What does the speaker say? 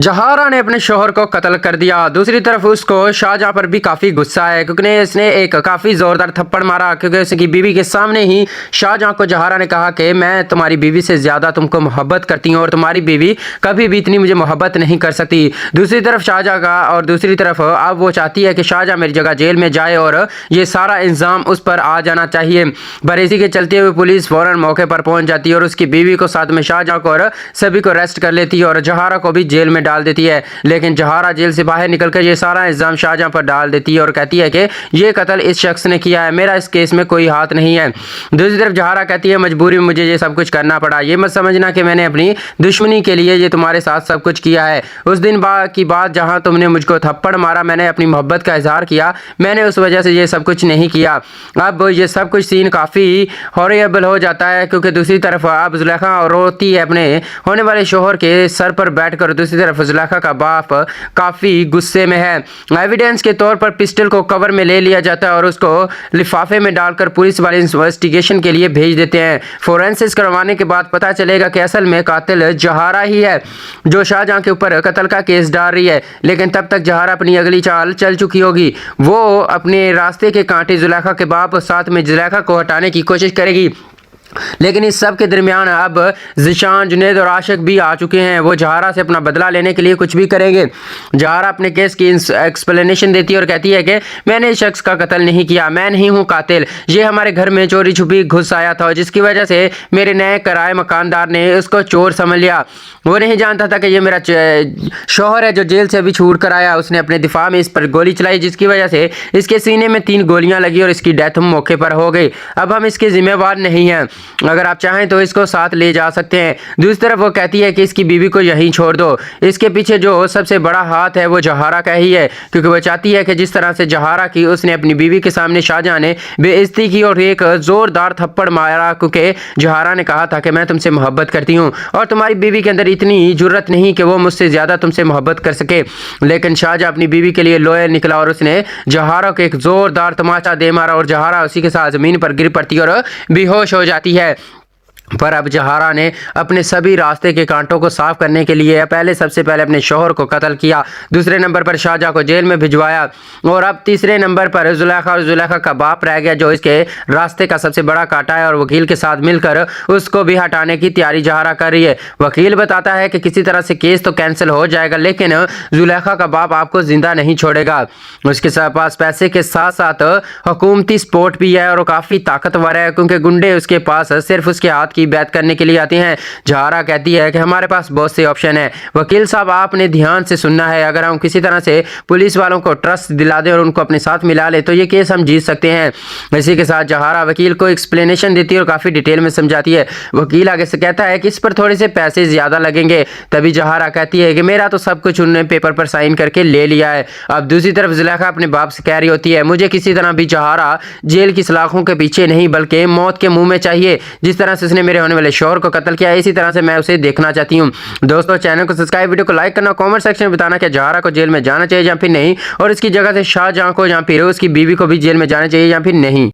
जहारा ने अपने शोहर को कत्ल कर दिया। दूसरी तरफ उसको शाहजहां पर भी काफ़ी गुस्सा है क्योंकि इसने एक काफ़ी ज़ोरदार थप्पड़ मारा क्योंकि उसकी बीवी के सामने ही शाहजहां को जहारा ने कहा कि मैं तुम्हारी बीवी से ज़्यादा तुमको मोहब्बत करती हूँ और तुम्हारी बीवी कभी भी इतनी मुझे मोहब्बत नहीं कर सकती। दूसरी तरफ शाहजहां का और दूसरी तरफ अब वो चाहती है कि शाहजहां मेरी जगह जेल में जाए और ये सारा इल्ज़ाम उस पर आ जाना चाहिए। पर इसी के चलते हुए पुलिस फ़ौरन मौके पर पहुँच जाती है और उसकी बीवी को साथ में शाहजहां को और सभी को अरेस्ट कर लेती है और जहारा को भी जेल में डाल देती है। लेकिन जहारा जेल से बाहर निकलकर ये सारा इल्ज़ाम शाहजहां पर डाल देती है और कहती है कि ये कत्ल इस शख्स ने किया है, मेरा इस केस में कोई हाथ नहीं है। दूसरी तरफ जहारा कहती है मजबूरी में मुझे ये सब कुछ करना पड़ा, ये मत समझना कि मैंने अपनी दुश्मनी के लिए ये तुम्हारे साथ सब कुछ किया है। उस दिन की बात जहाँ तुमने मुझको थप्पड़ मारा, मैंने अपनी मोहब्बत का इजहार किया, मैंने उस वजह से ये सब कुछ नहीं किया। अब ये सब कुछ सीन काफ़ी हॉरिएबल हो जाता है क्योंकि दूसरी तरफ अब जुलेखा रोती है अपने होने वाले शोहर के सर पर बैठकर। दूसरी तरफ जुलेखा का बाप काफ़ी गुस्से में है। एविडेंस के तौर पर पिस्टल को कवर में ले लिया जाता है और उसको लिफाफे में डालकर पुलिस वाले इन्वेस्टिगेशन के लिए भेज देते हैं। फोरेंसिक्स करवाने के बाद पता चलेगा कि असल में कातिल जहारा ही है जो शाहजहां के ऊपर कत्ल का केस डाल रही है। लेकिन तब तक जहारा अपनी अगली चाल चल चुकी होगी। वो अपने रास्ते के कांटे जुलेखा के बाप साथ में जुलेखा को हटाने की कोशिश करेगी। लेकिन इस सब के दरमियान अब ज़िशान, जुनैद और आशिक भी आ चुके हैं। वो जहारा से अपना बदला लेने के लिए कुछ भी करेंगे। जहारा अपने केस की एक्सप्लेनेशन देती है और कहती है कि मैंने इस शख्स का कत्ल नहीं किया, मैं नहीं हूँ कातिल, ये हमारे घर में चोरी छुपी घुस आया था जिसकी वजह से मेरे नए किराए मकानदार ने उसको चोर समझ लिया। वो नहीं जानता था कि ये मेरा शौहर है जो जेल से अभी छूट कर आया। उसने अपने दिफा में इस पर गोली चलाई जिसकी वजह से इसके सीने में 3 गोलियां लगी और इसकी डेथ मौके पर हो गई। अब हम इसके जिम्मेवार नहीं हैं, अगर आप चाहें तो इसको साथ ले जा सकते हैं। दूसरी तरफ वो कहती है कि इसकी बीवी को यहीं छोड़ दो, इसके पीछे जो सबसे बड़ा हाथ है वो जहारा का ही है क्योंकि वो चाहती है कि जिस तरह से जहारा की उसने अपनी बीवी के सामने शाहजहां ने बेइज्जती की और एक जोरदार थप्पड़ मारा क्योंकि जहारा ने कहा था कि मैं तुमसे मोहब्बत करती हूँ और तुम्हारी बीवी के अंदर इतनी जुर्रत नहीं कि वो मुझसे ज़्यादा तुमसे मोहब्बत कर सके। लेकिन शाहजहां अपनी बीवी के लिए लॉयल निकला और उसने जहारा को एक जोरदार तमाचा दे मारा और जहारा उसी के साथ ज़मीन पर गिर पड़ती और बेहोश हो जाती है। पर अब जहारा ने अपने सभी रास्ते के कांटों को साफ करने के लिए सबसे पहले अपने शोहर को कत्ल किया, दूसरे नंबर पर शाहजहां को जेल में भिजवाया और अब तीसरे नंबर पर जुलेखा और जुलेखा का बाप रह गया जो इसके रास्ते का सबसे बड़ा कांटा है और वकील के साथ मिलकर उसको भी हटाने की तैयारी जहारा कर रही है। वकील बताता है कि किसी तरह से केस तो कैंसिल हो जाएगा लेकिन जुलेखा का बाप आपको जिंदा नहीं छोड़ेगा। उसके पास पैसे के साथ साथ हुकूमती सपोर्ट भी है और काफ़ी ताकतवर है क्योंकि गुंडे उसके पास सिर्फ उसके हाथ की बात करने के लिए आते हैं। जहारा कहती है कि हमारे पास बहुत से ऑप्शन है, वकील साहब आपने ध्यान से सुनना है, अगर हम किसी तरह से पुलिस वालों को ट्रस्ट दिला दें और उनको अपने साथ मिला ले तो ये केस हम जीत सकते हैं। इसी के साथ जहारा वकील को एक्सप्लेनेशन देती है और काफ़ी डिटेल में समझाती है। वकील आगे से कहता है कि इस पर थोड़े से पैसे ज़्यादा लगेंगे। तभी जहारा कहती है कि मेरा तो सब कुछ उन्होंने पेपर पर साइन करके ले लिया है। अब दूसरी तरफ जुलेखा अपने बाप से कह रही होती है मुझे किसी तरह भी जहारा जेल की सलाखों के पीछे नहीं बल्कि मौत के मुंह में चाहिए। जिस तरह से उसने मेरे होने वाले शोहर को कत्ल किया इसी तरह से मैं उसे देखना चाहती हूँ। दोस्तों चैनल को सब्सक्राइब, वीडियो को लाइक करना, कमेंट सेक्शन में बताना कि जहारा को जेल में जाना चाहिए या फिर नहीं और इसकी जगह से शाहजहां को या फिर उसकी बीवी को भी जेल में जाना चाहिए या फिर नहीं।